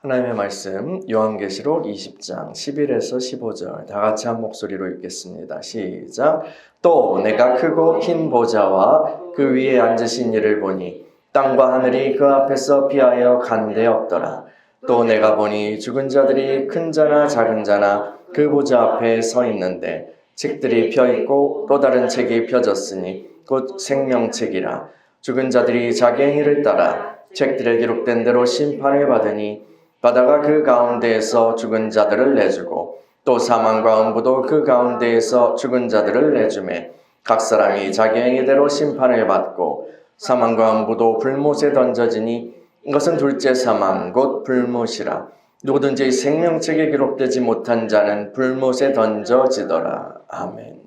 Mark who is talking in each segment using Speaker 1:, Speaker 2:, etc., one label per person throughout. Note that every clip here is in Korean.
Speaker 1: 하나님의 말씀 요한계시록 20장 11에서 15절 다 같이 한 목소리로 읽겠습니다. 시작. 또 내가 크고 흰 보좌와 그 위에 앉으신 이를 보니 땅과 하늘이 그 앞에서 피하여 간데 없더라. 또 내가 보니 죽은 자들이 큰 자나 작은 자나 그 보좌 앞에 서 있는데 책들이 펴 있고 또 다른 책이 펴졌으니 곧 생명책이라. 죽은 자들이 자기 행위를 따라 책들에 기록된 대로 심판을 받으니 바다가 그 가운데에서 죽은 자들을 내주고 또 사망과 음부도 그 가운데에서 죽은 자들을 내주매 각 사람이 자기 행위대로 심판을 받고 사망과 음부도 불못에 던져지니 이것은 둘째 사망 곧 불못이라. 누구든지 생명책에 기록되지 못한 자는 불못에 던져지더라. 아멘.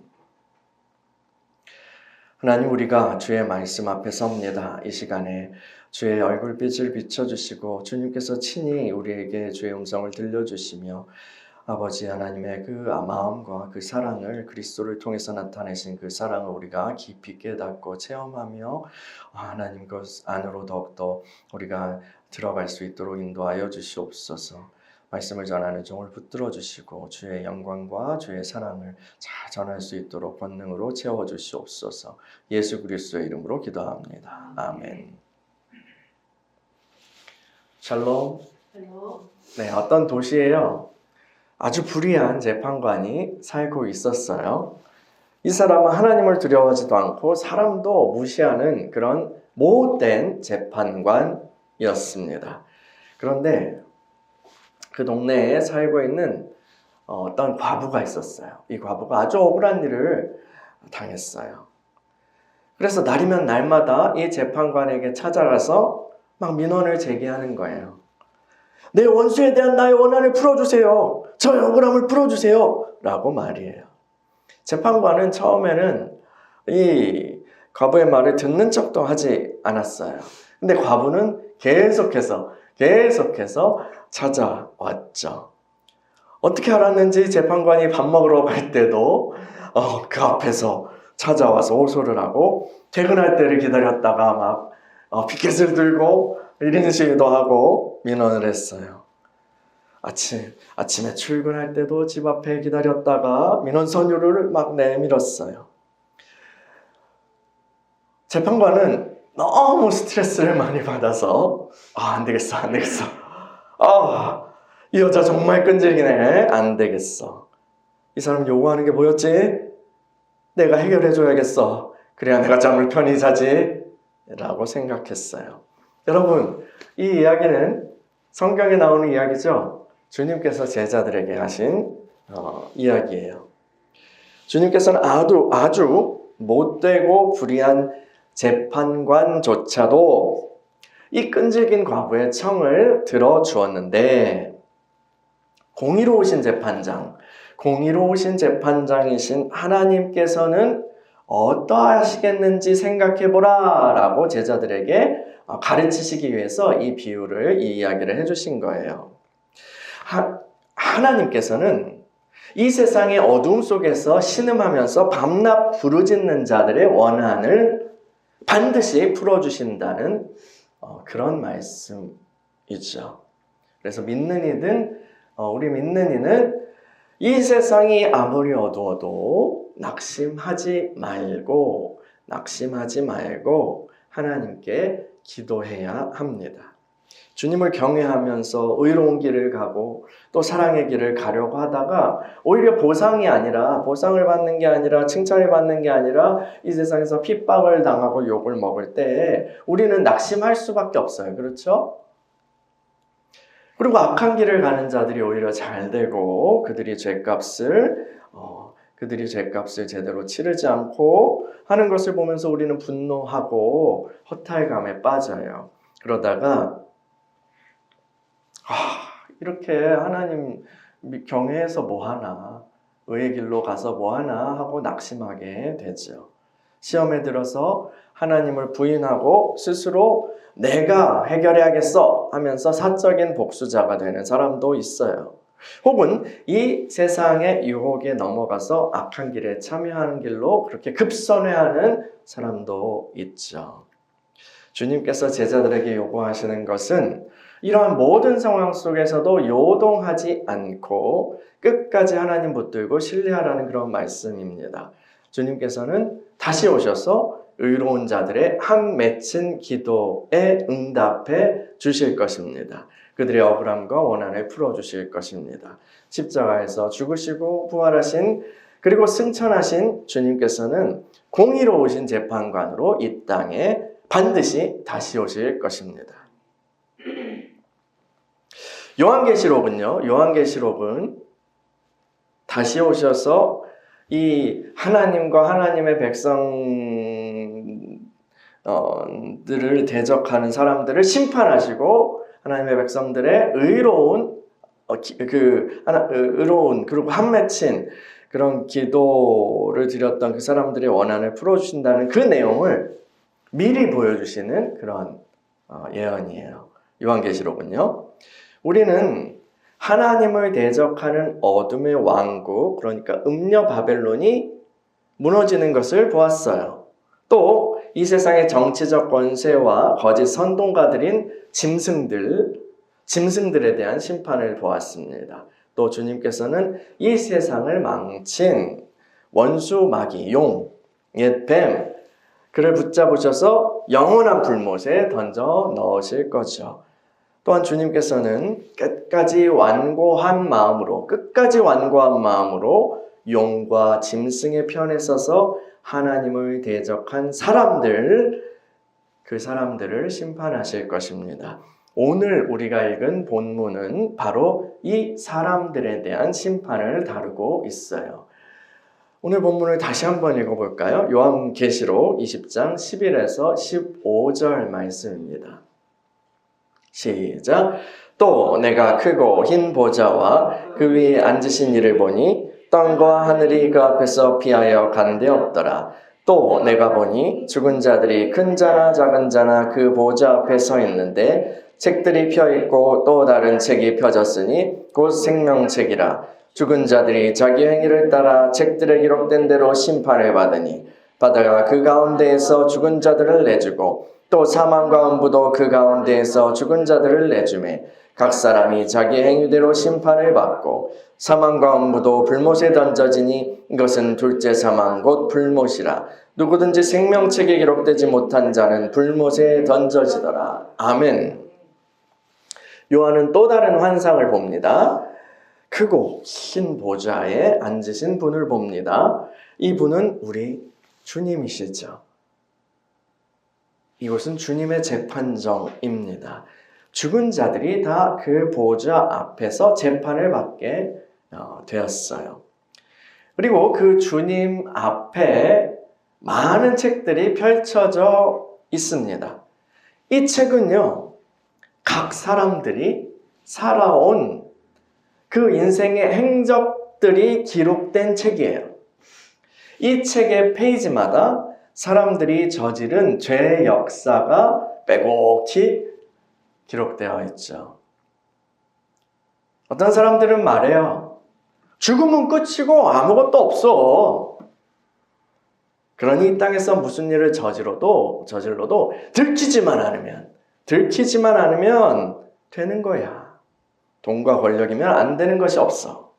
Speaker 1: 하나님, 우리가 주의 말씀 앞에 섭니다. 이 시간에 주의 얼굴빛을 비춰주시고 주님께서 친히 우리에게 주의 음성을 들려주시며 아버지 하나님의 그 마음과 그 사랑을, 그리스도를 통해서 나타내신 그 사랑을 우리가 깊이 깨닫고 체험하며 하나님 것 안으로 더욱더 우리가 들어갈 수 있도록 인도하여 주시옵소서. 말씀을 전하는 종을 붙들어 주시고 주의 영광과 주의 사랑을 잘 전할 수 있도록 권능으로 채워 주시옵소서. 예수 그리스도의 이름으로 기도합니다. 아멘. 샬롬. 네, 어떤 도시에요, 아주 불의한 재판관이 살고 있었어요. 이 사람은 하나님을 두려워하지도 않고 사람도 무시하는 그런 못된 재판관이었습니다. 그런데 그 동네에 살고 있는 어떤 과부가 있었어요. 이 과부가 아주 억울한 일을 당했어요. 그래서 날이면 날마다 이 재판관에게 찾아가서 막 민원을 제기하는 거예요. 내 원수에 대한 나의 원한을 풀어주세요. 저의 억울함을 풀어주세요. 라고 말이에요. 재판관은 처음에는 이 과부의 말을 듣는 척도 하지 않았어요. 근데 과부는 계속해서 찾아왔죠. 어떻게 알았는지 재판관이 밥 먹으러 갈 때도 그 앞에서 찾아와서 호소를 하고, 퇴근할 때를 기다렸다가 막 피켓을 들고 1인 시위도 하고 민원을 했어요. 아침에 출근할 때도 집 앞에 기다렸다가 민원 서류를 막 내밀었어요. 재판관은 너무 스트레스를 많이 받아서 안 되겠어. 이 여자 정말 끈질기네. 안 되겠어. 이 사람 요구하는 게 뭐였지? 내가 해결해줘야겠어. 그래야 내가 잠을 편히 자지. 라고 생각했어요. 여러분, 이 이야기는 성경에 나오는 이야기죠. 주님께서 제자들에게 하신 이야기예요. 주님께서는 아주 못되고 불의한 재판관조차도 이 끈질긴 과부의 청을 들어주었는데, 공의로우신 재판장이신 하나님께서는 어떠하시겠는지 생각해보라 라고 제자들에게 가르치시기 위해서 이 이야기를 해주신 거예요. 하나님께서는 이 세상의 어둠 속에서 신음하면서 밤낮 부르짖는 자들의 원한을 반드시 풀어주신다는 그런 말씀이죠. 그래서 우리 믿는 이는 이 세상이 아무리 어두워도 낙심하지 말고 하나님께 기도해야 합니다. 주님을 경외하면서 의로운 길을 가고 또 사랑의 길을 가려고 하다가 오히려 보상을 받는 게 아니라 칭찬을 받는 게 아니라 이 세상에서 핍박을 당하고 욕을 먹을 때 우리는 낙심할 수밖에 없어요. 그렇죠? 그리고 악한 길을 가는 자들이 오히려 잘 되고 그들이 죄값을 제대로 치르지 않고 하는 것을 보면서 우리는 분노하고 허탈감에 빠져요. 그러다가 이렇게 하나님 경외해서 뭐하나, 의의 길로 가서 뭐하나 하고 낙심하게 되죠. 시험에 들어서 하나님을 부인하고 스스로 내가 해결해야겠어 하면서 사적인 복수자가 되는 사람도 있어요. 혹은 이 세상의 유혹에 넘어가서 악한 길에 참여하는 길로 그렇게 급선회하는 사람도 있죠. 주님께서 제자들에게 요구하시는 것은 이러한 모든 상황 속에서도 요동하지 않고 끝까지 하나님 붙들고 신뢰하라는 그런 말씀입니다. 주님께서는 다시 오셔서 의로운 자들의 한 맺힌 기도에 응답해 주실 것입니다. 그들의 억울함과 원한을 풀어주실 것입니다. 십자가에서 죽으시고 부활하신 그리고 승천하신 주님께서는 공의로우신 재판관으로 이 땅에 반드시 다시 오실 것입니다. 요한계시록은 다시 오셔서 이 하나님과 하나님의 백성들을 대적하는 사람들을 심판하시고 하나님의 백성들의 의로운 그리고 한 맺힌 그런 기도를 드렸던 그 사람들의 원한을 풀어주신다는 그 내용을 미리 보여주시는 그런 예언이에요. 요한계시록은요. 우리는 하나님을 대적하는 어둠의 왕국, 그러니까 음녀 바벨론이 무너지는 것을 보았어요. 또 이 세상의 정치적 권세와 거짓 선동가들인 짐승들에 대한 심판을 보았습니다. 또 주님께서는 이 세상을 망친 원수 마귀, 용, 옛 뱀, 그를 붙잡으셔서 영원한 불못에 던져 넣으실 거죠. 또한 주님께서는 끝까지 완고한 마음으로 용과 짐승의 편에 서서 하나님을 대적한 그 사람들을 심판하실 것입니다. 오늘 우리가 읽은 본문은 바로 이 사람들에 대한 심판을 다루고 있어요. 오늘 본문을 다시 한번 읽어볼까요? 요한계시록 20장 11에서 15절 말씀입니다. 시작. 또 내가 크고 흰 보좌와 그 위에 앉으신 이를 보니 땅과 하늘이 그 앞에서 피하여 간 데 없더라. 또 내가 보니 죽은 자들이 큰 자나 작은 자나 그 보좌 앞에 서 있는데 책들이 펴 있고 또 다른 책이 펴졌으니 곧 생명책이라. 죽은 자들이 자기 행위를 따라 책들에 기록된 대로 심판을 받으니 바다가 그 가운데에서 죽은 자들을 내주고 또 사망과 음부도 그 가운데에서 죽은 자들을 내주매 각 사람이 자기 행위대로 심판을 받고 사망과 음부도 불못에 던져지니 이것은 둘째 사망 곧 불못이라. 누구든지 생명책에 기록되지 못한 자는 불못에 던져지더라. 아멘. 요한은 또 다른 환상을 봅니다. 크고 흰 보좌에 앉으신 분을 봅니다. 이 분은 우리 주님이시죠. 이곳은 주님의 재판정입니다. 죽은 자들이 다 그 보좌 앞에서 재판을 받게 되었어요. 그리고 그 주님 앞에 많은 책들이 펼쳐져 있습니다. 이 책은요, 각 사람들이 살아온 그 인생의 행적들이 기록된 책이에요. 이 책의 페이지마다 사람들이 저지른 죄의 역사가 빼곡히 기록되어 있죠. 어떤 사람들은 말해요. 죽음은 끝이고 아무것도 없어. 그러니 이 땅에서 무슨 일을 저질러도 들키지만 않으면 되는 거야. 돈과 권력이면 안 되는 것이 없어.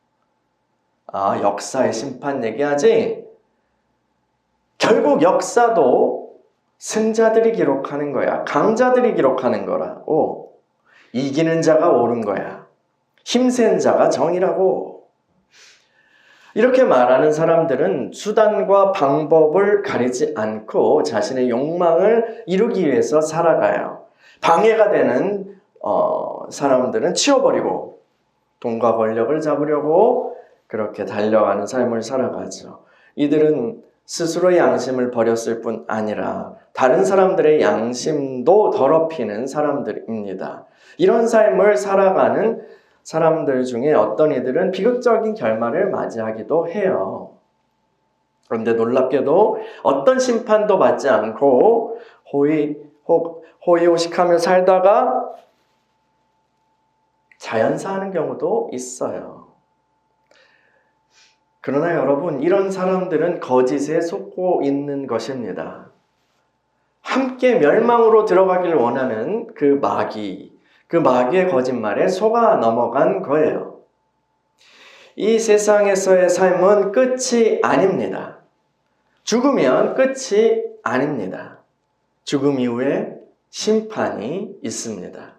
Speaker 1: 아, 역사의 심판 얘기하지? 결국 역사도 승자들이 기록하는 거야. 강자들이 기록하는 거라고. 이기는 자가 옳은 거야. 힘센 자가 정이라고. 이렇게 말하는 사람들은 수단과 방법을 가리지 않고 자신의 욕망을 이루기 위해서 살아가요. 방해가 되는 사람들은 치워버리고 돈과 권력을 잡으려고 그렇게 달려가는 삶을 살아가죠. 이들은 스스로의 양심을 버렸을 뿐 아니라 다른 사람들의 양심도 더럽히는 사람들입니다. 이런 삶을 살아가는 사람들 중에 어떤 이들은 비극적인 결말을 맞이하기도 해요. 그런데 놀랍게도 어떤 심판도 받지 않고 호의호식하며 살다가 자연사하는 경우도 있어요. 그러나 여러분, 이런 사람들은 거짓에 속고 있는 것입니다. 함께 멸망으로 들어가길 원하는 그 마귀, 그 마귀의 거짓말에 속아 넘어간 거예요. 이 세상에서의 삶은 끝이 아닙니다. 죽으면 끝이 아닙니다. 죽음 이후에 심판이 있습니다.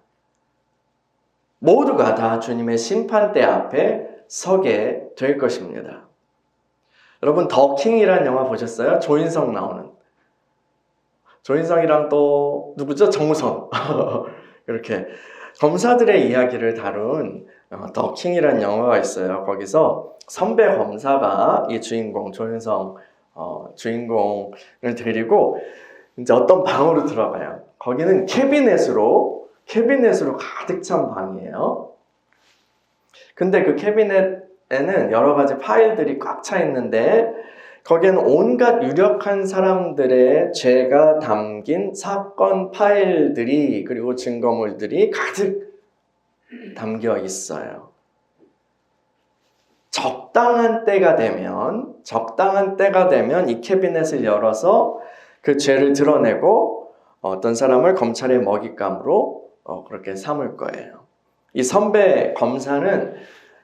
Speaker 1: 모두가 다 주님의 심판대 앞에 서게 될 것입니다. 여러분, 더 킹이라는 영화 보셨어요? 조인성 나오는. 조인성이랑 또 누구죠? 정우성. 이렇게 검사들의 이야기를 다룬 더 킹이라는 영화가 있어요. 거기서 선배 검사가 이 주인공 조인성 주인공을 데리고 이제 어떤 방으로 들어가요. 거기는 캐비넷으로 가득 찬 방이에요. 근데 그 캐비넷에는 여러 가지 파일들이 꽉 차 있는데 거기에는 온갖 유력한 사람들의 죄가 담긴 사건 파일들이 그리고 증거물들이 가득 담겨 있어요. 적당한 때가 되면 이 캐비넷을 열어서 그 죄를 드러내고 어떤 사람을 검찰의 먹잇감으로 그렇게 삼을 거예요. 이 선배 검사는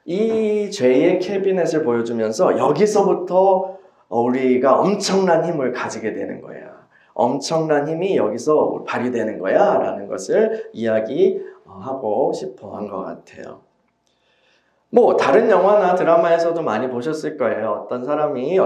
Speaker 1: 이 죄의 캐비넷을 보여주면서 여기서부터 우리가 엄청난 힘을 가지게 되는 거야. 엄청난 힘이 여기서 발휘되는 거야 라는 것을 이야기하고 싶어 한 것 같아요. 뭐 다른 영화나 드라마에서도 많이 보셨을 거예요. 어떤 사람이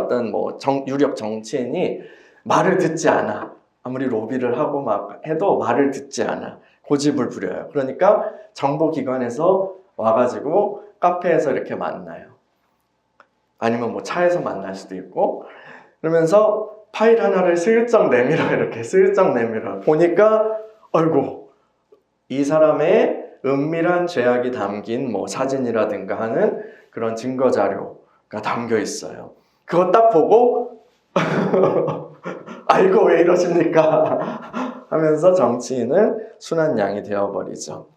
Speaker 1: 유력 정치인이 말을 듣지 않아. 아무리 로비를 하고 막 해도 말을 듣지 않아. 고집을 부려요. 그러니까 정보기관에서 와가지고 카페에서 이렇게 만나요. 아니면 뭐 차에서 만날 수도 있고 그러면서 파일 하나를 슬쩍 내밀어 보니까 아이고 이 사람의 은밀한 죄악이 담긴 뭐 사진이라든가 하는 그런 증거 자료가 담겨 있어요. 그거 딱 보고 아이고 왜 이러십니까 하면서 정치인은 순한 양이 되어버리죠.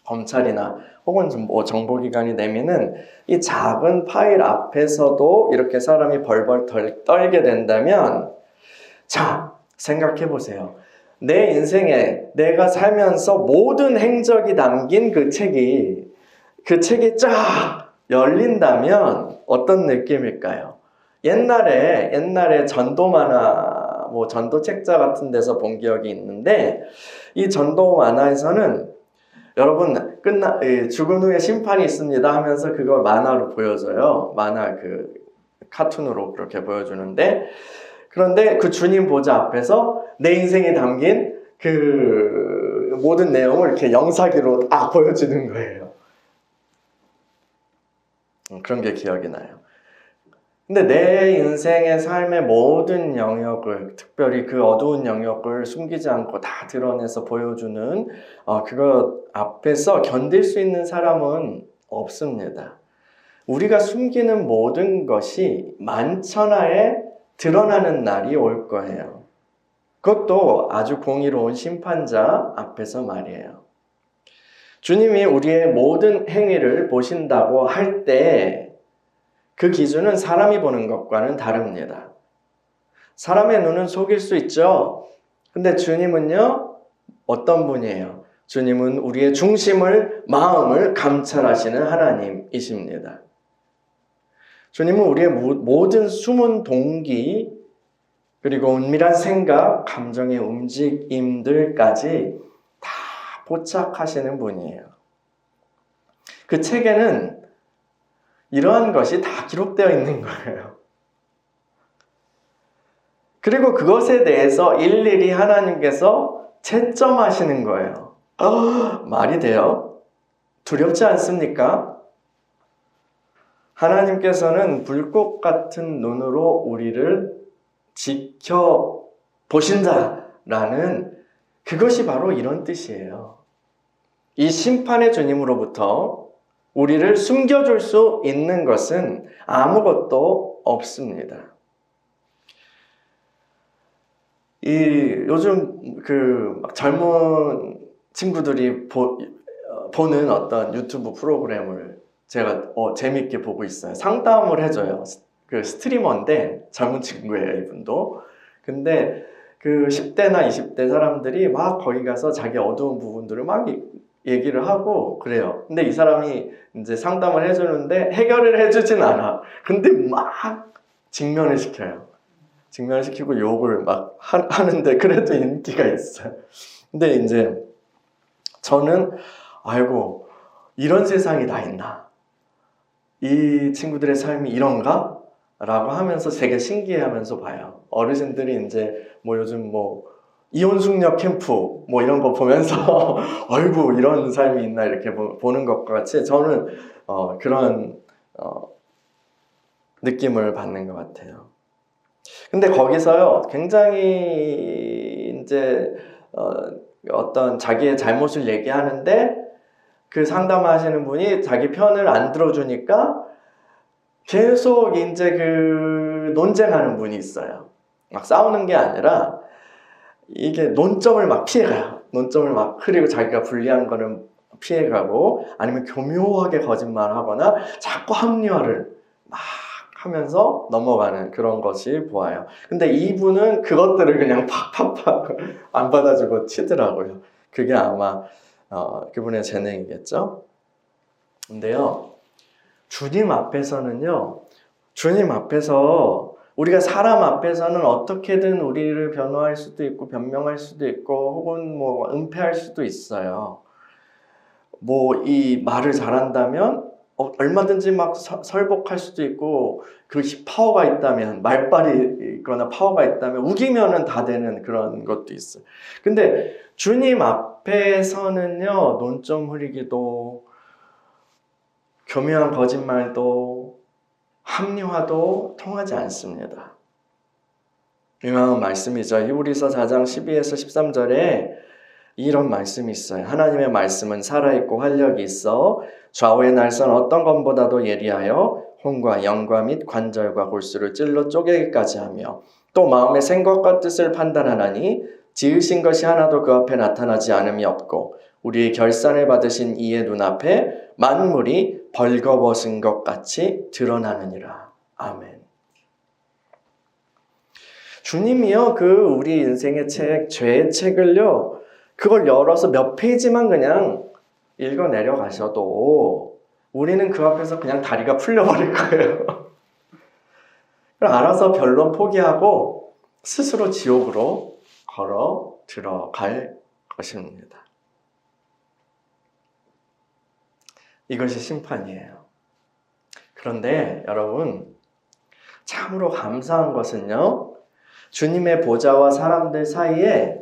Speaker 1: 검찰이나 혹은 뭐 정보기관이 내미는 이 작은 파일 앞에서도 이렇게 사람이 벌벌 떨게 된다면 자, 생각해 보세요. 내 인생에 내가 살면서 모든 행적이 담긴 그 책이 쫙 열린다면 어떤 느낌일까요? 옛날에 전도 만화, 뭐 전도 책자 같은 데서 본 기억이 있는데 이 전도 만화에서는 여러분 죽은 후에 심판이 있습니다 하면서 그걸 만화로 보여줘요. 만화 카툰으로 그렇게 보여주는데 그런데 그 주님 보좌 앞에서 내 인생에 담긴 그 모든 내용을 이렇게 영상기로 딱 보여주는 거예요. 그런 게 기억이 나요. 근데 내 인생의 삶의 모든 영역을, 특별히 그 어두운 영역을 숨기지 않고 다 드러내서 보여주는 그것 앞에서 견딜 수 있는 사람은 없습니다. 우리가 숨기는 모든 것이 만천하에 드러나는 날이 올 거예요. 그것도 아주 공의로운 심판자 앞에서 말이에요. 주님이 우리의 모든 행위를 보신다고 할 때 그 기준은 사람이 보는 것과는 다릅니다. 사람의 눈은 속일 수 있죠. 근데 주님은요, 어떤 분이에요? 주님은 우리의 중심을, 마음을 감찰하시는 하나님이십니다. 주님은 우리의 모든 숨은 동기, 그리고 은밀한 생각, 감정의 움직임들까지 다 포착하시는 분이에요. 그 책에는 이러한 것이 다 기록되어 있는 거예요. 그리고 그것에 대해서 일일이 하나님께서 채점하시는 거예요. 말이 돼요? 두렵지 않습니까? 하나님께서는 불꽃 같은 눈으로 우리를 지켜보신다라는 그것이 바로 이런 뜻이에요. 이 심판의 주님으로부터 우리를 숨겨줄 수 있는 것은 아무것도 없습니다. 요즘 막 젊은 친구들이 보는 어떤 유튜브 프로그램을 제가 재밌게 보고 있어요. 상담을 해줘요. 그 스트리머인데 젊은 친구예요, 이분도. 근데 그 10대나 20대 사람들이 막 거기 가서 자기 어두운 부분들을 막 얘기를 하고 그래요. 근데 이 사람이 이제 상담을 해주는데 해결을 해주진 않아. 근데 막 직면을 시켜요. 직면을 시키고 욕을 막 하는데 그래도 인기가 있어요. 근데 이제 저는 아이고 이런 세상이 다 있나? 이 친구들의 삶이 이런가? 라고 하면서 되게 신기해하면서 봐요. 어르신들이 이제 뭐 요즘 뭐 이혼숙녀 캠프 뭐 이런 거 보면서 아이고 이런 삶이 있나 이렇게 보는 것과 같이 저는 그런 느낌을 받는 것 같아요. 근데 거기서요 굉장히 이제 어떤 자기의 잘못을 얘기하는데 그 상담하시는 분이 자기 편을 안 들어주니까 계속 이제 그 논쟁하는 분이 있어요. 막 싸우는 게 아니라 이게 논점을 막 피해가요. 논점을 막 흐리고 자기가 불리한 거는 피해가고 아니면 교묘하게 거짓말하거나 자꾸 합리화를 막 하면서 넘어가는 그런 것이 보여요. 근데 이분은 그것들을 그냥 팍팍팍 안 받아주고 치더라고요. 그게 아마 그분의 재능이겠죠. 근데요, 주님 앞에서는요, 주님 앞에서 우리가 사람 앞에서는 어떻게든 우리를 변호할 수도 있고 변명할 수도 있고 혹은 뭐 은폐할 수도 있어요. 뭐 이 말을 잘한다면 얼마든지 막 설복할 수도 있고 그 파워가 있다면 말빨이 있거나 파워가 있다면 우기면은 다 되는 그런 것도 있어요. 근데 주님 앞에서는요 논점 흐리기도 교묘한 거짓말도 합리화도 통하지 않습니다. 유명한 말씀이죠. 히브리서 4장 12에서 13절에 이런 말씀이 있어요. 하나님의 말씀은 살아있고 활력이 있어 좌우의 날선 어떤 것보다도 예리하여 혼과 영과 및 관절과 골수를 찔러 쪼개기까지 하며 또 마음의 생각과 뜻을 판단하나니 지으신 것이 하나도 그 앞에 나타나지 않음이 없고 우리의 결산을 받으신 이의 눈앞에 만물이 벌거벗은 것 같이 드러나느니라. 아멘. 주님이요 그 우리 인생의 책, 죄의 책을요 그걸 열어서 몇 페이지만 그냥 읽어 내려가셔도 우리는 그 앞에서 그냥 다리가 풀려버릴 거예요. 그럼 알아서 변론 포기하고 스스로 지옥으로 걸어 들어갈 것입니다. 이것이 심판이에요. 그런데 여러분 참으로 감사한 것은요. 주님의 보좌와 사람들 사이에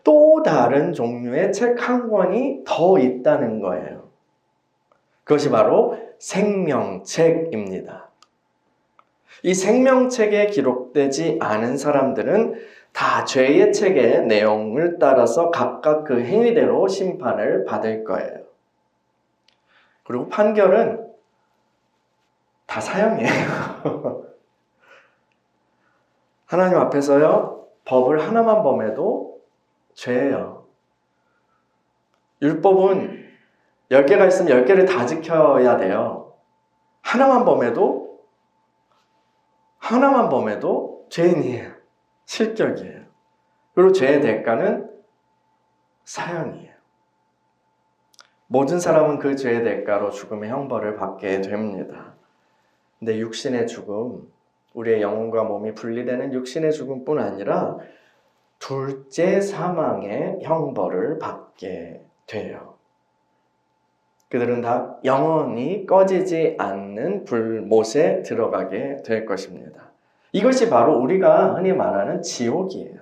Speaker 1: 또 다른 종류의 책 한 권이 더 있다는 거예요. 그것이 바로 생명책입니다. 이 생명책에 기록되지 않은 사람들은 다 죄의 책의 내용을 따라서 각각 그 행위대로 심판을 받을 거예요. 그리고 판결은 다 사형이에요. 하나님 앞에서요, 법을 하나만 범해도 죄예요. 율법은 10개가 있으면 10개를 다 지켜야 돼요. 하나만 범해도 죄인이에요. 실격이에요. 그리고 죄의 대가는 사형이에요. 모든 사람은 그 죄의 대가로 죽음의 형벌을 받게 됩니다. 근데 육신의 죽음, 우리의 영혼과 몸이 분리되는 육신의 죽음뿐 아니라 둘째 사망의 형벌을 받게 돼요. 그들은 다 영원히 꺼지지 않는 불못에 들어가게 될 것입니다. 이것이 바로 우리가 흔히 말하는 지옥이에요.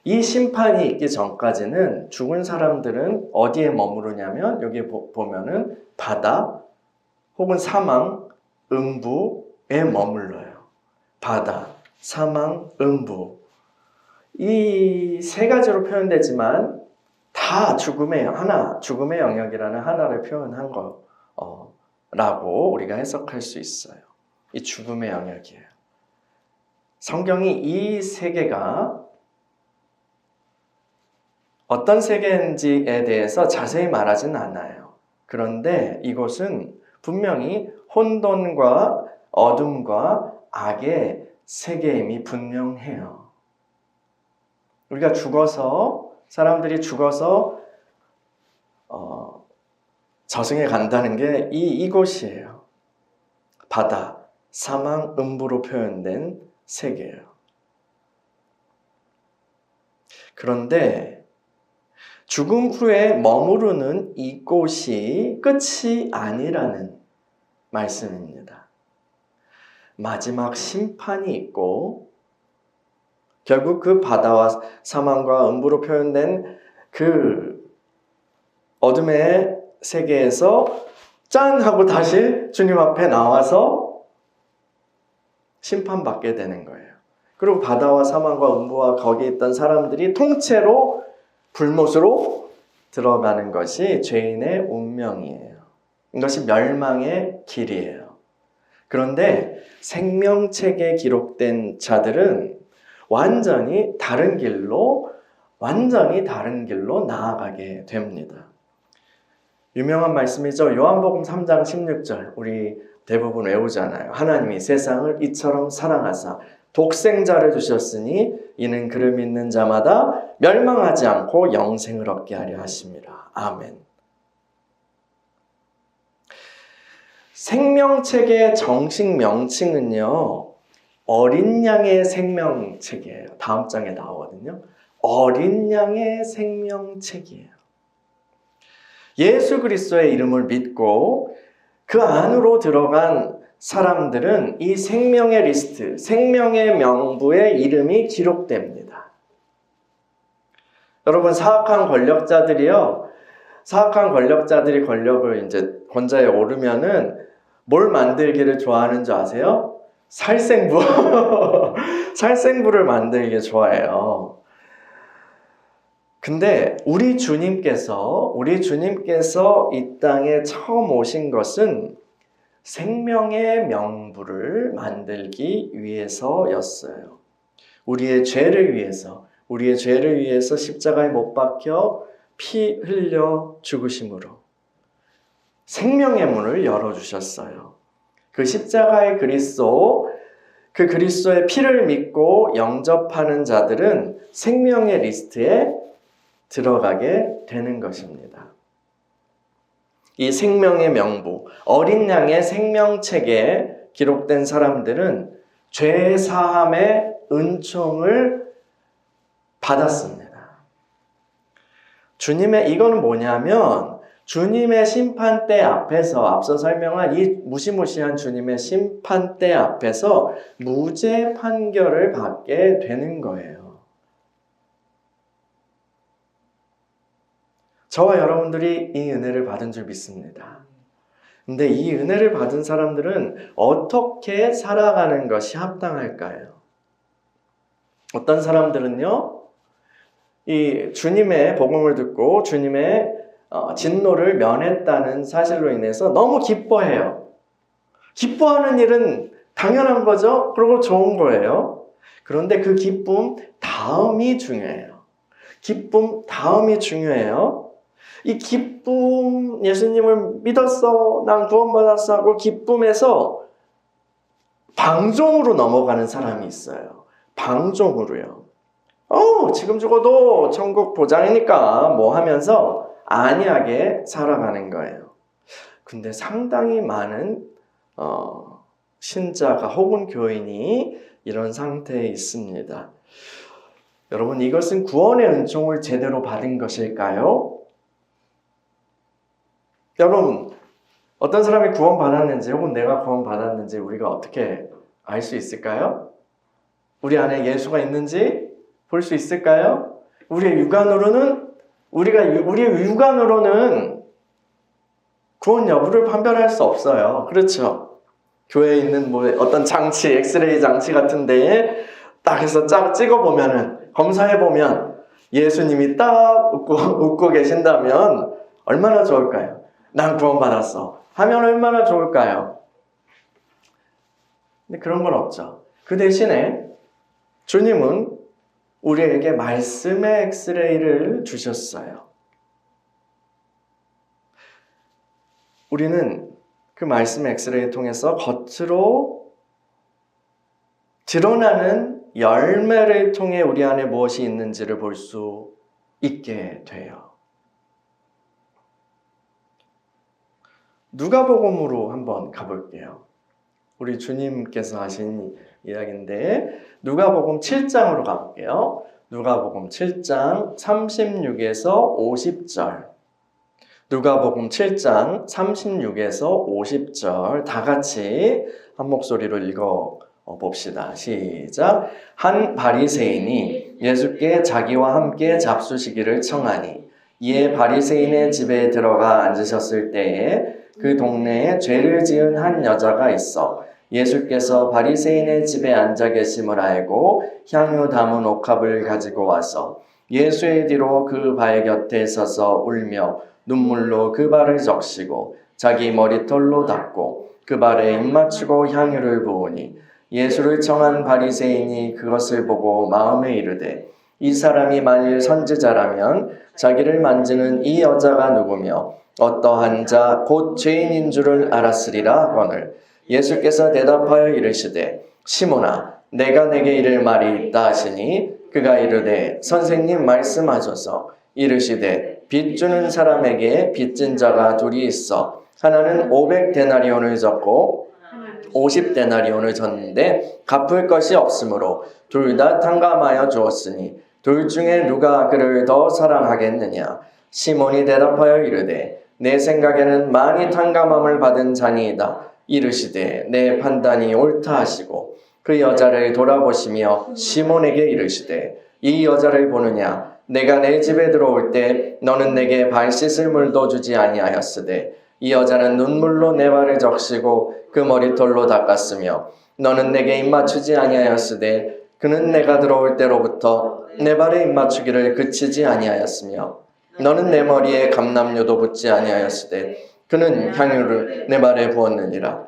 Speaker 1: 이 심판이 있기 전까지는 죽은 사람들은 어디에 머무르냐면 여기 보면은 바다 혹은 사망, 음부에 머물러요. 바다, 사망, 음부. 이 세 가지로 표현되지만 다 죽음의 영역이라는 하나를 표현한 거라고 우리가 해석할 수 있어요. 이 죽음의 영역이에요. 성경이 이 세계가 어떤 세계인지에 대해서 자세히 말하지는 않아요. 그런데 이곳은 분명히 혼돈과 어둠과 악의 세계임이 분명해요. 우리가 죽어서 사람들이 죽어서 저승에 간다는 게 이곳이에요. 바다, 사망, 음부로 표현된 세계예요. 그런데 죽음 후에 머무르는 이곳이 끝이 아니라는 말씀입니다. 마지막 심판이 있고 결국 그 바다와 사망과 음부로 표현된 그 어둠의 세계에서 짠 하고 다시 주님 앞에 나와서 심판받게 되는 거예요. 그리고 바다와 사망과 음부와 거기에 있던 사람들이 통째로 불못으로 들어가는 것이 죄인의 운명이에요. 이것이 멸망의 길이에요. 그런데 생명책에 기록된 자들은 완전히 다른 길로 나아가게 됩니다. 유명한 말씀이죠. 요한복음 3장 16절 우리 대부분 외우잖아요. 하나님이 세상을 이처럼 사랑하사 독생자를 주셨으니 이는 그를 믿는 자마다 멸망하지 않고 영생을 얻게 하려 하심이라. 아멘. 생명책의 정식 명칭은요, 어린 양의 생명책이에요. 다음 장에 나오거든요. 어린 양의 생명책이에요. 예수 그리스도의 이름을 믿고 그 안으로 들어간 사람들은 이 생명의 리스트, 생명의 명부에 이름이 기록됩니다. 여러분, 사악한 권력자들이 권력을 이제 권좌에 오르면은 뭘 만들기를 좋아하는 줄 아세요? 살생부. 살생부를 만들기 좋아해요. 근데 우리 주님께서 이 땅에 처음 오신 것은 생명의 명부를 만들기 위해서였어요. 우리의 죄를 위해서 십자가에 못 박혀 피 흘려 죽으심으로 생명의 문을 열어주셨어요. 그 십자가의 그리스도, 그 그리스도의 피를 믿고 영접하는 자들은 생명의 리스트에 들어가게 되는 것입니다. 이 생명의 명부, 어린 양의 생명책에 기록된 사람들은 죄 사함의 은총을 받았습니다. 이거는 뭐냐면 주님의 심판대 앞에서 앞서 설명한 이 무시무시한 주님의 심판대 앞에서 무죄 판결을 받게 되는 거예요. 저와 여러분들이 이 은혜를 받은 줄 믿습니다. 근데 이 은혜를 받은 사람들은 어떻게 살아가는 것이 합당할까요? 어떤 사람들은요, 이 주님의 복음을 듣고 주님의 진노를 면했다는 사실로 인해서 너무 기뻐해요. 기뻐하는 일은 당연한 거죠. 그리고 좋은 거예요. 그런데 그 기쁨 다음이 중요해요. 이 기쁨, 예수님을 믿었어, 난 구원받았어 하고 기쁨에서 방종으로 넘어가는 사람이 있어요. 방종으로요. 지금 죽어도 천국 보장이니까 뭐 하면서 안이하게 살아가는 거예요. 근데 상당히 많은 신자가 혹은 교인이 이런 상태에 있습니다. 여러분, 이것은 구원의 은총을 제대로 받은 것일까요? 여러분, 어떤 사람이 구원받았는지 혹은 내가 구원받았는지 우리가 어떻게 알 수 있을까요? 우리 안에 예수가 있는지 볼 수 있을까요? 우리의 육안으로는 구원 여부를 판별할 수 없어요. 그렇죠? 교회에 있는 어떤 장치, 엑스레이 장치 같은 데에 딱 해서 쫙 찍어보면은, 검사해보면 예수님이 딱 웃고 계신다면 얼마나 좋을까요? 난 구원받았어 하면 얼마나 좋을까요? 근데 그런 건 없죠. 그 대신에 주님은 우리에게 말씀의 엑스레이를 주셨어요. 우리는 그 말씀의 엑스레이를 통해서 겉으로 드러나는 열매를 통해 우리 안에 무엇이 있는지를 볼 수 있게 돼요. 누가복음으로 한번 가볼게요. 우리 주님께서 하신 이야기인데 누가복음 7장으로 가볼게요. 누가복음 7장 36에서 50절. 누가복음 7장 36에서 50절 다 같이 한 목소리로 읽어 봅시다. 시작. 한 바리새인이 예수께 자기와 함께 잡수시기를 청하니 이에 바리새인의 집에 들어가 앉으셨을 때에 그 동네에 죄를 지은 한 여자가 있어 예수께서 바리새인의 집에 앉아 계심을 알고 향유 담은 옥합을 가지고 와서 예수의 뒤로 그 발 곁에 서서 울며 눈물로 그 발을 적시고 자기 머리털로 닦고 그 발에 입 맞추고 향유를 부으니 예수를 청한 바리새인이 그것을 보고 마음에 이르되 이 사람이 만일 선지자라면 자기를 만지는 이 여자가 누구며 어떠한 자 곧 죄인인 줄을 알았으리라 하거늘 예수께서 대답하여 이르시되 시몬아 내가 내게 이를 말이 있다 하시니 그가 이르되 선생님 말씀하소서 이르시되 빚 주는 사람에게 빚진 자가 둘이 있어 하나는 500데나리온을 졌고 50데나리온을 졌는데 갚을 것이 없으므로 둘 다 탕감하여 주었으니 둘 중에 누가 그를 더 사랑하겠느냐. 시몬이 대답하여 이르되 내 생각에는 많이 탕감함을 받은 자니이다. 이르시되 내 판단이 옳다 하시고 그 여자를 돌아보시며 시몬에게 이르시되 이 여자를 보느냐. 내가 내 집에 들어올 때 너는 내게 발 씻을 물도 주지 아니하였으되 이 여자는 눈물로 내 발을 적시고 그 머리털로 닦았으며 너는 내게 입 맞추지 아니하였으되 그는 내가 들어올 때로부터 내 발에 입 맞추기를 그치지 아니하였으며 너는 내 머리에 감람류도 붓지 아니하였으되 그는 향유를 내 발에 부었느니라.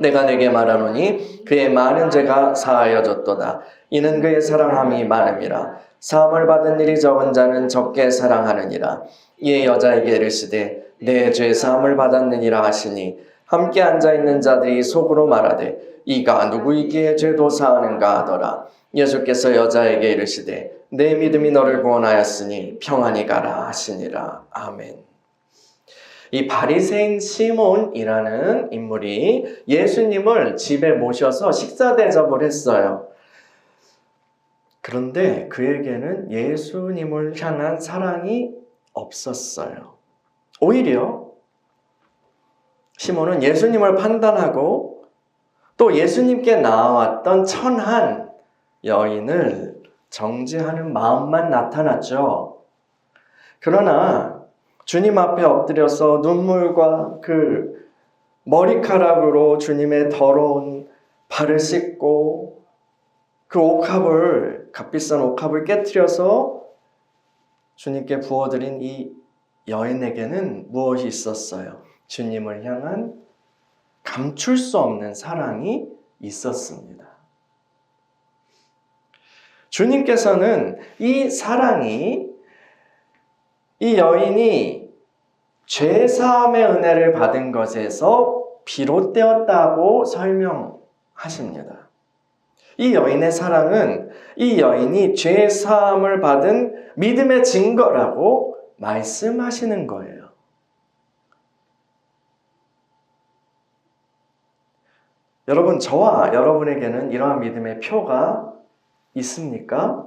Speaker 1: 내가 내게 말하노니 그의 많은 죄가 사하여졌도다. 이는 그의 사랑함이 많음이라. 사함을 받은 일이 적은 자는 적게 사랑하느니라. 이에 여자에게 이르시되 내 죄 사함을 받았느니라 하시니 함께 앉아있는 자들이 속으로 말하되 이가 누구이기에 죄도 사하는가 하더라. 예수께서 여자에게 이르시되 내 믿음이 너를 구원하였으니 평안히 가라 하시니라. 아멘. 이 바리새인 시몬이라는 인물이 예수님을 집에 모셔서 식사 대접을 했어요. 그런데 그에게는 예수님을 향한 사랑이 없었어요. 오히려 시몬은 예수님을 판단하고 또 예수님께 나와왔던 천한 여인을 정죄하는 마음만 나타났죠. 그러나 주님 앞에 엎드려서 눈물과 그 머리카락으로 주님의 더러운 발을 씻고 그 옥합을 값비싼 옥합을 깨트려서 주님께 부어드린 이 여인에게는 무엇이 있었어요? 주님을 향한 감출 수 없는 사랑이 있었습니다. 주님께서는 이 사랑이 이 여인이 죄사함의 은혜를 받은 것에서 비롯되었다고 설명하십니다. 이 여인의 사랑은 이 여인이 죄사함을 받은 믿음의 증거라고 말씀하시는 거예요. 여러분, 저와 여러분에게는 이러한 믿음의 표가 있습니까?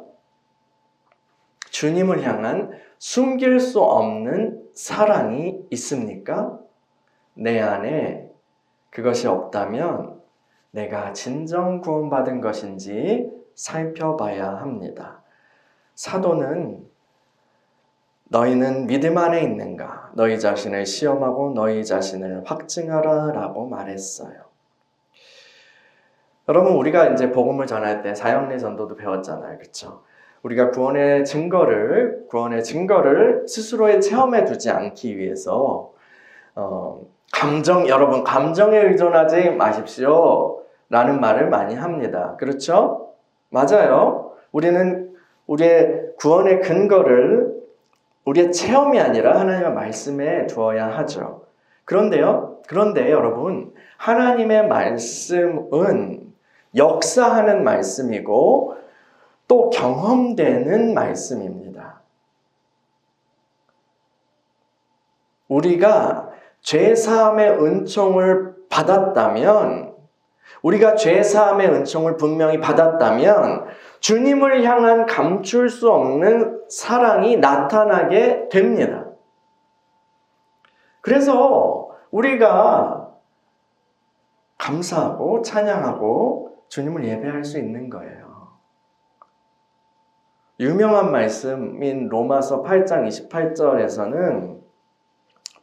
Speaker 1: 주님을 향한 숨길 수 없는 사랑이 있습니까? 내 안에 그것이 없다면 내가 진정 구원받은 것인지 살펴봐야 합니다. 사도는 너희는 믿음 안에 있는가? 너희 자신을 시험하고 너희 자신을 확증하라 라고 말했어요. 여러분, 우리가 이제 복음을 전할 때 사형리 전도도 배웠잖아요. 그렇죠? 우리가 구원의 증거를 스스로의 체험에 두지 않기 위해서 여러분 감정에 의존하지 마십시오 라는 말을 많이 합니다. 그렇죠? 맞아요. 우리는 우리의 구원의 근거를 우리의 체험이 아니라 하나님의 말씀에 두어야 하죠. 그런데 여러분, 하나님의 말씀은 역사하는 말씀이고 또 경험되는 말씀입니다. 우리가 죄사함의 은총을 받았다면, 우리가 죄사함의 은총을 분명히 받았다면 주님을 향한 감출 수 없는 사랑이 나타나게 됩니다. 그래서 우리가 감사하고 찬양하고 주님을 예배할 수 있는 거예요. 유명한 말씀인 로마서 8장 28절에서는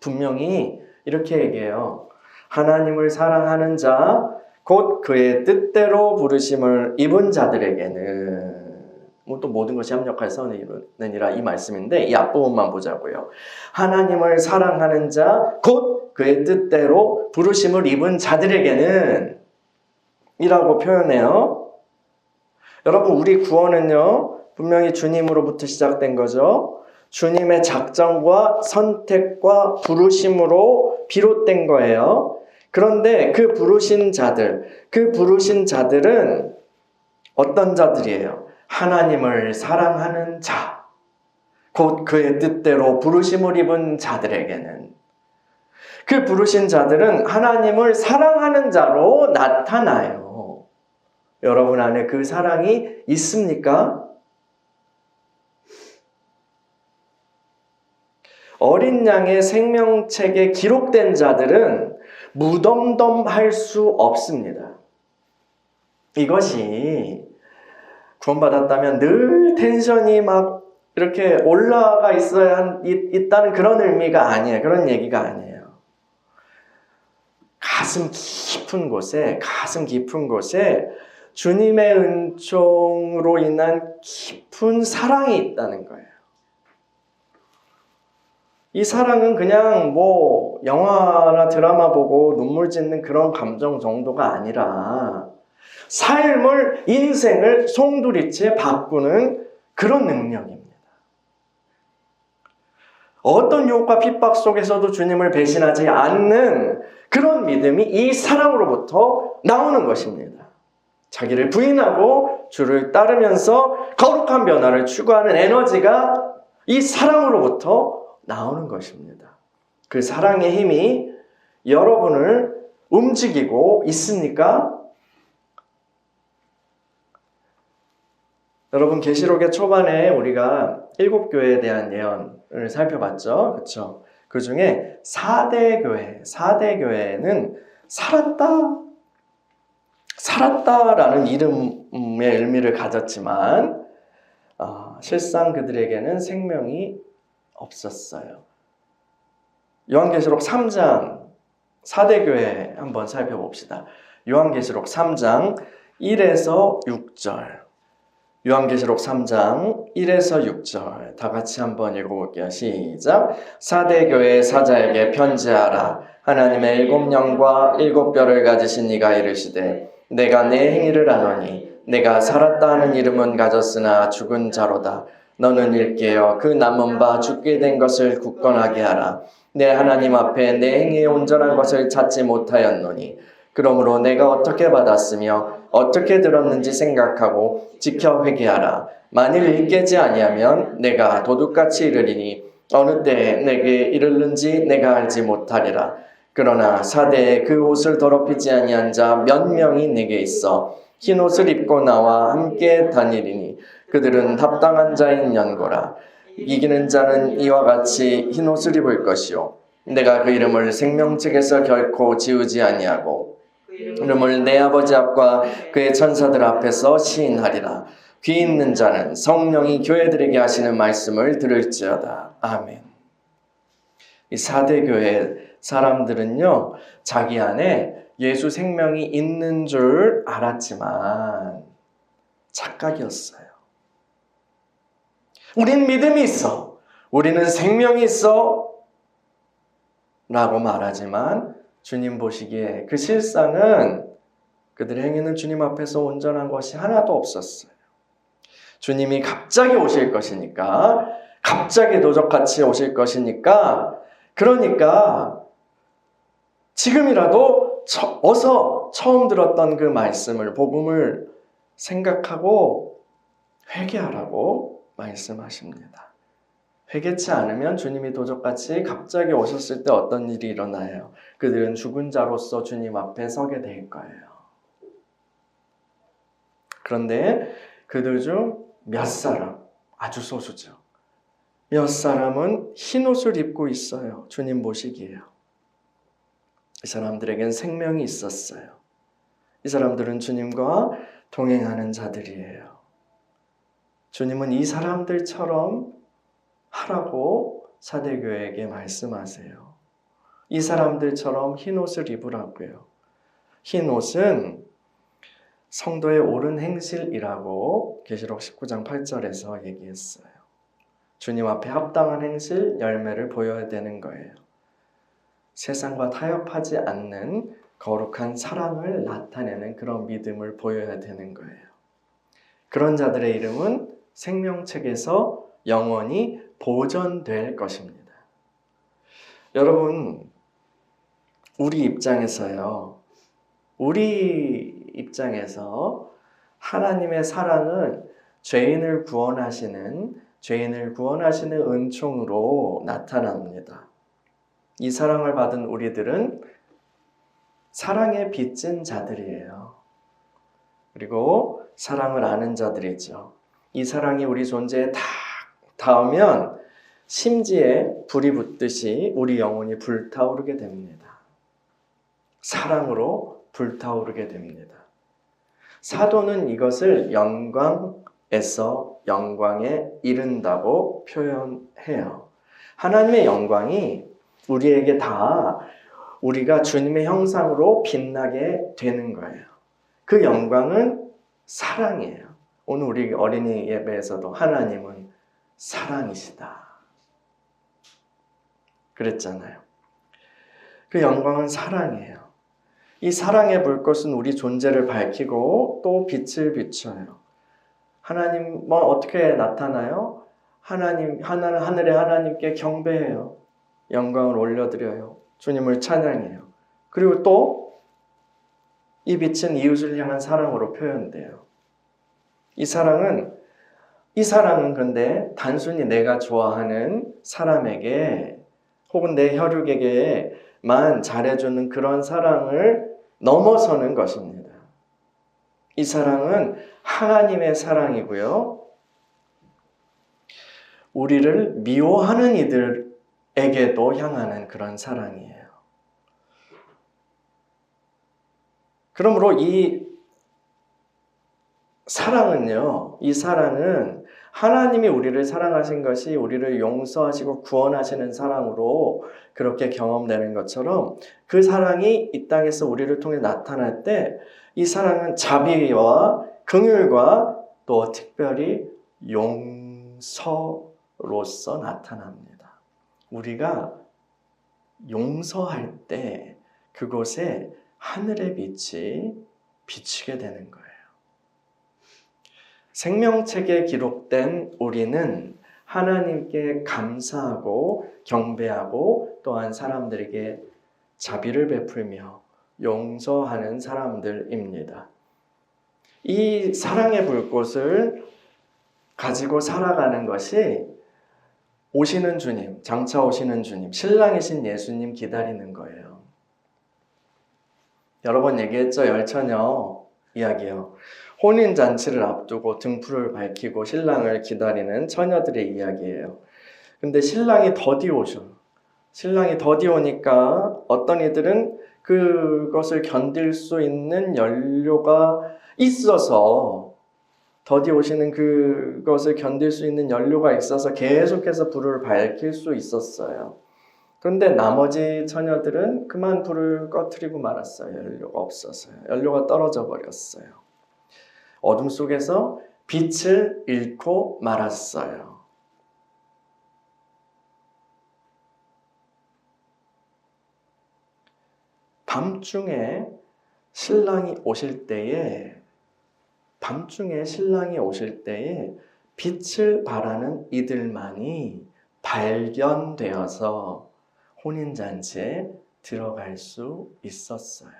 Speaker 1: 분명히 이렇게 얘기해요. 하나님을 사랑하는 자, 곧 그의 뜻대로 부르심을 입은 자들에게는, 또 모든 것이 합력할 선이니라 이 말씀인데 이 앞부분만 보자고요. 하나님을 사랑하는 자, 곧 그의 뜻대로 부르심을 입은 자들에게는 이라고 표현해요. 여러분, 우리 구원은요 분명히 주님으로부터 시작된 거죠. 주님의 작정과 선택과 부르심으로 비롯된 거예요. 그런데 그 부르신 자들은 어떤 자들이에요? 하나님을 사랑하는 자, 곧 그의 뜻대로 부르심을 입은 자들에게는, 그 부르신 자들은 하나님을 사랑하는 자로 나타나요. 여러분 안에 그 사랑이 있습니까? 어린 양의 생명책에 기록된 자들은 무덤덤할 수 없습니다. 이것이 구원받았다면 늘 텐션이 막 이렇게 올라가 있다는 그런 의미가 아니에요. 그런 얘기가 아니에요. 가슴 깊은 곳에 주님의 은총으로 인한 깊은 사랑이 있다는 거예요. 이 사랑은 그냥 영화나 드라마 보고 눈물 짓는 그런 감정 정도가 아니라 삶을, 인생을 송두리째 바꾸는 그런 능력입니다. 어떤 유혹과 핍박 속에서도 주님을 배신하지 않는 그런 믿음이 이 사랑으로부터 나오는 것입니다. 자기를 부인하고 주를 따르면서 거룩한 변화를 추구하는 에너지가 이 사랑으로부터 나오는 것입니다. 그 사랑의 힘이 여러분을 움직이고 있습니까? 여러분, 계시록의 초반에 우리가 7교회에 대한 예언을 살펴봤죠. 그렇죠? 그 중에 4대 교회는 살았다라는 이름의 의미를 가졌지만 실상 그들에게는 생명이 없었어요. 요한계시록 3장 4대 교회 한번 살펴봅시다. 요한계시록 3장 1에서 6절. 요한계시록 3장 1에서 6절 다 같이 한번 읽어볼게요. 시작. 4대 교회 사자에게 편지하라. 하나님의 7영과 7뼈를 가지신 이가 이르시되 내가 내 행위를 아노니 내가 살았다 하는 이름은 가졌으나 죽은 자로다. 너는 일깨어 그 남은 바 죽게 된 것을 굳건하게 하라. 내 하나님 앞에 내 행위에 온전한 것을 찾지 못하였노니 그러므로 내가 어떻게 받았으며 어떻게 들었는지 생각하고 지켜 회개하라. 만일 일깨지 아니하면 내가 도둑같이 이르리니 어느 때에 내게 이르는지 내가 알지 못하리라. 그러나 사대에 그 옷을 더럽히지 아니한 자 몇 명이 내게 있어 흰 옷을 입고 나와 함께 다니리니 그들은 합당한 자인 연고라. 이기는 자는 이와 같이 흰 옷을 입을 것이요 내가 그 이름을 생명책에서 결코 지우지 아니하고 이름을 내 아버지 앞과 그의 천사들 앞에서 시인하리라. 귀 있는 자는 성령이 교회들에게 하시는 말씀을 들을지어다. 아멘. 이 4대 교회 사람들은요, 자기 안에 예수 생명이 있는 줄 알았지만 착각이었어요. 우린 믿음이 있어, 우리는 생명이 있어 라고 말하지만 주님 보시기에 그 실상은 그들의 행위는 주님 앞에서 온전한 것이 하나도 없었어요. 주님이 갑자기 오실 것이니까, 갑자기 도적같이 오실 것이니까, 그러니까 지금이라도 어서 처음 들었던 그 말씀을, 복음을 생각하고 회개하라고 말씀하십니다. 회개치 않으면 주님이 도적같이 갑자기 오셨을 때 어떤 일이 일어나요? 그들은 죽은 자로서 주님 앞에 서게 될 거예요. 그런데 그들 중 몇 사람, 아주 소수죠. 몇 사람은 흰 옷을 입고 있어요. 주님 보시기에요. 이 사람들에겐 생명이 있었어요. 이 사람들은 주님과 동행하는 자들이에요. 주님은 이 사람들처럼 하라고 사대교회에게 말씀하세요. 이 사람들처럼 흰 옷을 입으라고요. 흰 옷은 성도의 옳은 행실이라고 계시록 19장 8절에서 얘기했어요. 주님 앞에 합당한 행실, 열매를 보여야 되는 거예요. 세상과 타협하지 않는 거룩한 사랑을 나타내는 그런 믿음을 보여야 되는 거예요. 그런 자들의 이름은 생명책에서 영원히 보존될 것입니다. 여러분, 우리 입장에서요. 우리 입장에서 하나님의 사랑은 죄인을 구원하시는 은총으로 나타납니다. 이 사랑을 받은 우리들은 사랑에 빚진 자들이에요. 그리고 사랑을 아는 자들이죠. 이 사랑이 우리 존재에 다 닿으면 심지에 불이 붙듯이 우리 영혼이 불타오르게 됩니다. 사랑으로 불타오르게 됩니다. 사도는 이것을 영광에서 영광에 이른다고 표현해요. 하나님의 영광이 우리에게 다 우리가 주님의 형상으로 빛나게 되는 거예요. 그 영광은 사랑이에요. 오늘 우리 어린이 예배에서도 하나님은 사랑이시다 그랬잖아요. 그 영광은 사랑이에요. 이 사랑의 불꽃은 우리 존재를 밝히고 또 빛을 비춰요. 하나님은 어떻게 나타나요? 하늘의 하나님께 경배해요. 영광을 올려드려요. 주님을 찬양해요. 그리고 또 이 빛은 이웃을 향한 사랑으로 표현돼요. 이 사랑은 근데 단순히 내가 좋아하는 사람에게 혹은 내 혈육에게만 잘해주는 그런 사랑을 넘어서는 것입니다. 이 사랑은 하나님의 사랑이고요. 우리를 미워하는 이들에게도 향하는 그런 사랑이에요. 그러므로 이 사랑은 하나님이 우리를 사랑하신 것이 우리를 용서하시고 구원하시는 사랑으로 그렇게 경험되는 것처럼 그 사랑이 이 땅에서 우리를 통해 나타날 때 이 사랑은 자비와 긍휼과 또 특별히 용서로서 나타납니다. 우리가 용서할 때 그곳에 하늘의 빛이 비치게 되는 거예요. 생명책에 기록된 우리는 하나님께 감사하고 경배하고 또한 사람들에게 자비를 베풀며 용서하는 사람들입니다. 이 사랑의 불꽃을 가지고 살아가는 것이 오시는 주님, 장차 오시는 주님, 신랑이신 예수님 기다리는 거예요. 여러 번 얘기했죠. 열처녀 이야기요. 혼인잔치를 앞두고 등불을 밝히고 신랑을 기다리는 처녀들의 이야기예요. 근데 신랑이 더디 오니까 어떤 이들은 그것을 견딜 수 있는 연료가 있어서 더디 오시는 그것을 견딜 수 있는 연료가 있어서 계속해서 불을 밝힐 수 있었어요. 그런데 나머지 처녀들은 그만 불을 꺼트리고 말았어요. 연료가 없어서요. 연료가 떨어져 버렸어요. 어둠 속에서 빛을 잃고 말았어요. 밤중에 신랑이 오실 때에 빛을 발하는 이들만이 발견되어서 혼인잔치에 들어갈 수 있었어요.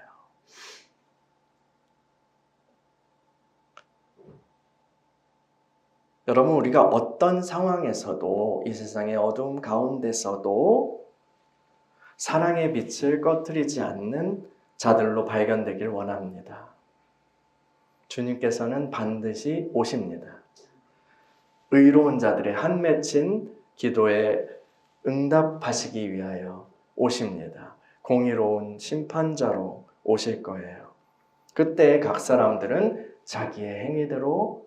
Speaker 1: 여러분, 우리가 어떤 상황에서도 이 세상의 어둠 가운데서도 사랑의 빛을 꺼뜨리지 않는 자들로 발견되길 원합니다. 주님께서는 반드시 오십니다. 의로운 자들의 한 맺힌 기도에 응답하시기 위하여 오십니다. 공의로운 심판자로 오실 거예요. 그때 각 사람들은 자기의 행위대로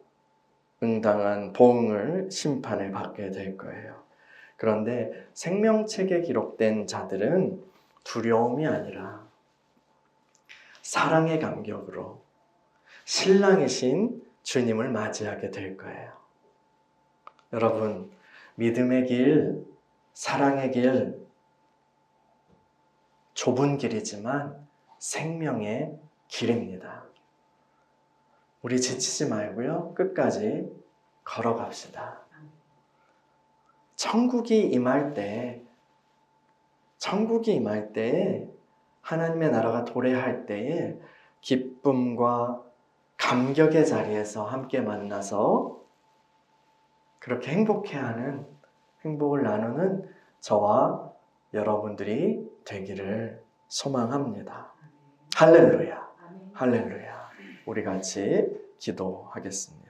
Speaker 1: 응당한 보응을 심판을 받게 될 거예요. 그런데 생명책에 기록된 자들은 두려움이 아니라 사랑의 감격으로 신랑이신 주님을 맞이하게 될 거예요. 여러분, 믿음의 길, 사랑의 길, 좁은 길이지만 생명의 길입니다. 우리 지치지 말고요, 끝까지 걸어갑시다. 천국이 임할 때, 하나님의 나라가 도래할 때에 기쁨과 감격의 자리에서 함께 만나서 그렇게 행복해하는, 행복을 나누는 저와 여러분들이 되기를 소망합니다. 할렐루야, 할렐루야. 우리 같이 기도하겠습니다.